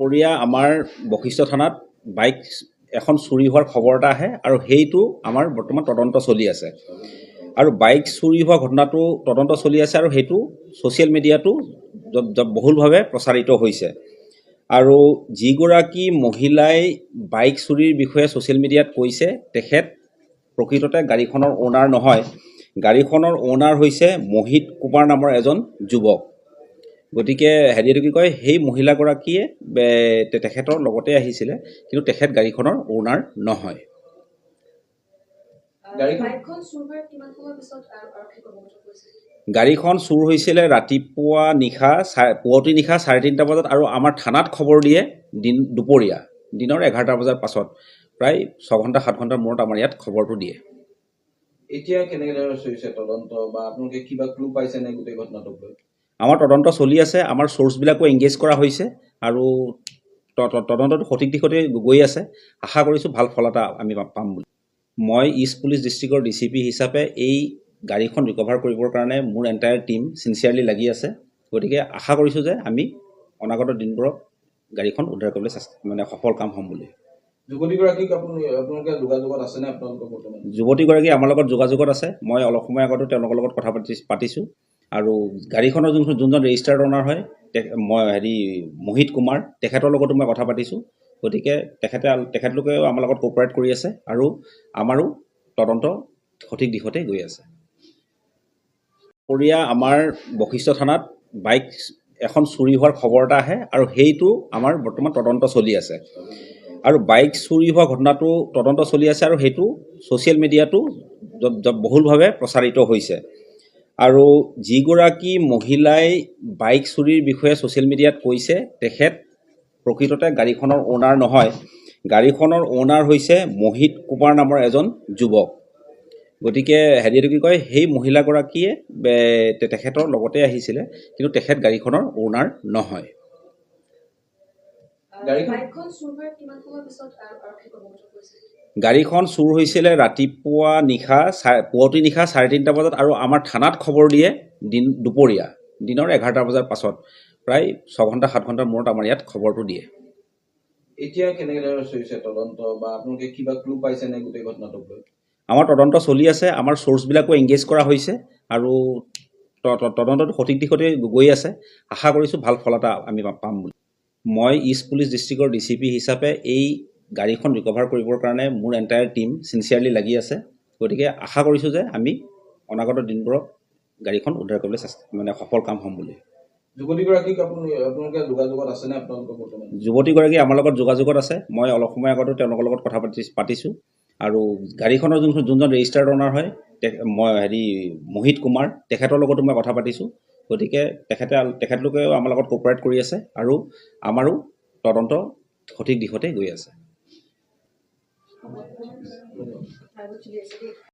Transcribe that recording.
পৰিয়া আমাৰ বশিষ্ঠ থানাত বাইক এখন চুৰি হোৱাৰ খবৰ এটা আহে আৰু সেইটো আমাৰ বৰ্তমান তদন্ত চলি আছে আৰু বাইক চুৰি হোৱা ঘটনাটো তদন্ত চলি আছে আৰু সেইটো ছ'চিয়েল মিডিয়াটো বহুলভাৱে প্ৰচাৰিত হৈছে আৰু যিগৰাকী মহিলাই বাইক চুৰিৰ বিষয়ে ছ'চিয়েল মিডিয়াত কৈছে তেখেত প্ৰকৃততে গাড়ীখনৰ অ'নাৰ নহয়। গাড়ীখনৰ অ'নাৰ হৈছে মোহিত কুমাৰ নামৰ এজন যুৱক। গতিকে হেৰিটো কি কয়, সেই মহিলাগৰাকীয়ে তেখেতৰ লগতে আহিছিলে, কিন্তু তেখেত গাড়ীখনৰ অ'নাৰ নহয়। গাড়ীখন চুৰ হৈছিলে ৰাতিপুৱা পুৱতি নিশা 3:30 বজাত আৰু আমাৰ থানাত খবৰ দিয়ে দুপৰীয়া দিনৰ 11টা বজাৰ পাছত। প্ৰায় 6 ঘণ্টা 7 ঘণ্টাৰ মূৰত আমাৰ ইয়াত খবৰটো দিয়ে। এতিয়া কেনেদৰে চলিছে তদন্ত বা আপোনালোকে কিবা ক্লু পাইছে নে গোটেই ঘটনাটোক লৈ? আমাৰ তদন্ত চলি আছে, আমাৰ চ'ৰ্চবিলাকো এংগেজ কৰা হৈছে আৰু তদন্তটো সঠিক দিশতে গৈ আছে। আশা কৰিছোঁ ভাল ফল এটা আমি পাম বুলি। মই ইষ্ট পুলিচ ডিষ্ট্ৰিক্টৰ DCP হিচাপে এই গাড়ীখন ৰিকভাৰ কৰিবৰ কাৰণে মোৰ এণ্টায়াৰ টীম চিনচিয়াৰলি লাগি আছে। গতিকে আশা কৰিছোঁ যে আমি অনাগত দিনবোৰত গাড়ীখন উদ্ধাৰ কৰিবলৈ সফল কাম হ'ম বুলি। যুৱতীগৰাকীক আপোনালোকে যোগাযোগত আছেনে আপোনালোকৰ বৰ্তমান? যুৱতীগৰাকী আমাৰ লগত যোগাযোগত আছে। মই অলপ সময় আগতে তেওঁলোকৰ লগত কথা পাতিছোঁ আৰু গাড়ীখনৰ যোনজন ৰেজিষ্টাৰ্ড অ'নাৰ হয় মোহিত কুমাৰ, তেখেতৰ লগতো মই কথা পাতিছোঁ। গতিকে তেখেতলোকেও আমাৰ লগত কোঅপাৰেট কৰি আছে আৰু আমাৰো তদন্ত সঠিক দিশতে গৈ আছে। পৰিয়া আমাৰ বশিষ্ঠ থানাত বাইক এখন চুৰি হোৱাৰ খবৰ এটা আহে আৰু সেইটো আমাৰ বৰ্তমান তদন্ত চলি আছে আৰু বাইক চুৰি হোৱা ঘটনাটো তদন্ত চলি আছে আৰু সেইটো ছ'চিয়েল মিডিয়াটো বহুলভাৱে প্ৰচাৰিত হৈছে আৰু যিগৰাকী মহিলাই বাইক চুৰিৰ বিষয়ে ছ'চিয়েল মিডিয়াত কৈছে তেখেত প্ৰকৃততে গাড়ীখনৰ অ'নাৰ নহয়। গাড়ীখনৰ অ'নাৰ হৈছে মোহিত কুমাৰ নামৰ এজন যুৱক। গতিকে হেৰিটো কি কয়, সেই মহিলাগৰাকীয়ে তেখেতৰ লগতে আহিছিলে, কিন্তু তেখেত গাড়ীখনৰ অ'নাৰ নহয়। গাড়ীখন চুৰ হৈছিলে ৰাতিপুৱা পুৱতি নিশা 3:30 বজাত আৰু আমাৰ থানাত খবৰ দিয়ে দুপৰীয়া দিনৰ 11টা বজাৰ পাছত। প্ৰায় 6 ঘণ্টা 7 ঘণ্টাৰ মূৰত আমাৰ ইয়াত খবৰটো দিয়ে। এতিয়া কেনেদৰে চলিছে তদন্ত বা আপোনালোকে কিবা ক্লু পাইছে নে গোটেই ঘটনাটোক লৈ? আমাৰ তদন্ত চলি আছে, আমাৰ চ'ৰ্চবিলাকো এংগেজ কৰা হৈছে আৰু তদন্তটো সঠিক দিশতে গৈ আছে। আশা কৰিছোঁ ভাল ফল এটা আমি পাম বুলি। মই ইষ্ট পুলিচ ডিষ্ট্ৰিক্টৰ DCP হিচাপে এই গাড়ীখন ৰিকভাৰ কৰিবৰ কাৰণে মোৰ এণ্টায়াৰ টীম চিনচিয়াৰলি লাগি আছে। গতিকে আশা কৰিছোঁ যে আমি অনাগত দিনবোৰত গাড়ীখন উদ্ধাৰ কৰিবলৈ সফল কাম হ'ম বুলি। যুৱতীগৰাকীক আপোনালোকে যোগাযোগত আছেনে আপোনালোকৰ বৰ্তমান? যুৱতীগৰাকী আমাৰ লগত যোগাযোগত আছে। মই অলপ সময় আগতে তেওঁলোকৰ লগত কথা পাতিছোঁ আৰু গাড়ীখনৰ যোনজন ৰেজিষ্টাৰ্ড অ'নাৰ হয় মোহিত কুমাৰ, তেখেতৰ লগতো মই কথা পাতিছোঁ। গতিকে তেখেতলোকেও আমাৰ লগত কোঅপাৰেট কৰি আছে আৰু আমাৰো তদন্ত সঠিক দিশতে গৈ আছে।